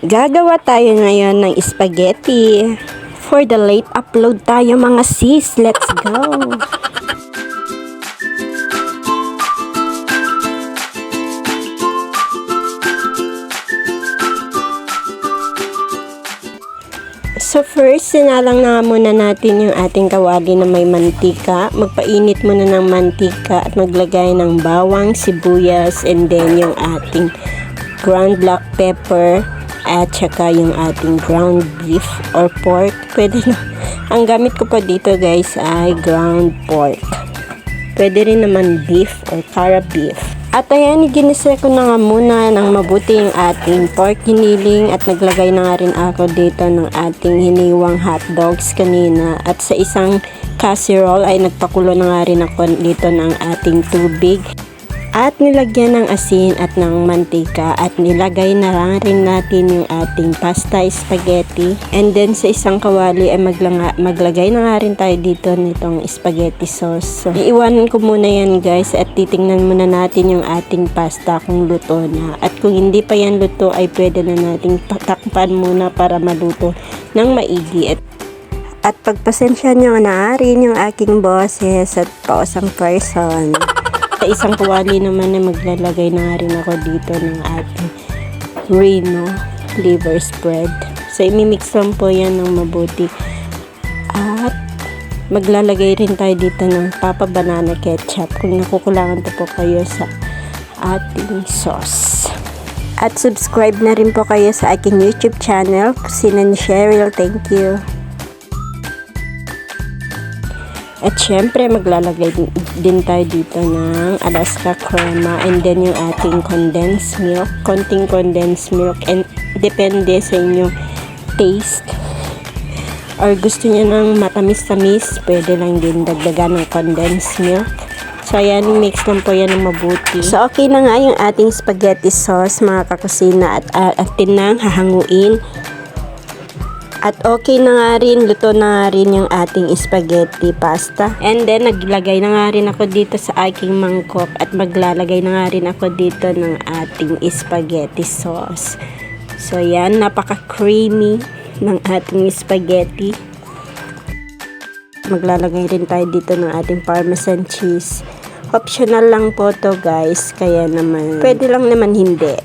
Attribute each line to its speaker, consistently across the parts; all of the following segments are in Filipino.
Speaker 1: Gagawa tayo ngayon ng spaghetti. For the late upload tayo mga sis. Let's go! So first, sinalang na muna natin yung ating kawali na may mantika. Magpainit muna ng mantika at maglagay ng bawang, sibuyas, and then yung ating ground black pepper at saka yung ating ground beef or pork. Pwede na. Ang gamit ko po dito guys ay ground pork. Pwede rin naman beef or cara beef. At ayan, ginisa ko na nga muna ng mabuti yung ating pork giniling at naglagay na nga rin ako dito ng ating hiniwang hot dogs kanina. At sa isang casserole ay nagpakulo na nga rin ako dito ng ating tubig. At nilagyan ng asin at ng mantika at nilagay na lang rin natin yung ating pasta spaghetti. And then sa isang kawali ay maglagay na nga rin tayo dito nitong spaghetti sauce. So, iiwanan ko muna yan guys at titingnan muna natin yung ating pasta kung luto na. At kung hindi pa yan luto ay pwede na nating takpan muna para maluto ng maigi. At pagpasensya nyo na rin yung aking boses at pausang person. Sa isang kawali naman ay maglalagay na rin ako dito ng ating Reno liver spread. So, imimix lang po yan ng mabuti. At maglalagay rin tayo dito ng Papa Banana Ketchup kung nakukulangan po kayo sa ating sauce. At subscribe na rin po kayo sa aking YouTube channel. Kusina ni Cheryl. Thank you. At syempre, maglalagay din tayo dito ng Alaska crema and then yung ating condensed milk. Konting condensed milk and depende sa inyong taste. Or gusto niyo ng matamis-tamis, pwede lang din dagdagan ng condensed milk. So, ayan, mix lang po yan ng mabuti. So, okay na nga yung ating spaghetti sauce, mga kakusina. At atin nang hahanguin. At okay na nga rin, luto na nga rin yung ating spaghetti pasta. And then, naglagay na nga rin ako dito sa aking mangkok. At maglalagay na nga rin ako dito ng ating spaghetti sauce. So, yan, napaka-creamy ng ating spaghetti. Maglalagay rin tayo dito ng ating parmesan cheese. Optional lang po to guys, kaya naman, pwede lang naman hindi.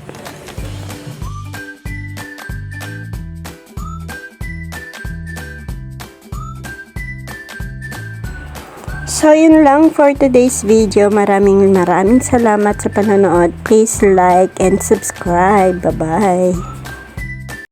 Speaker 1: So, yun lang for today's video. Maraming salamat sa panonood. Please like and subscribe. Bye-bye.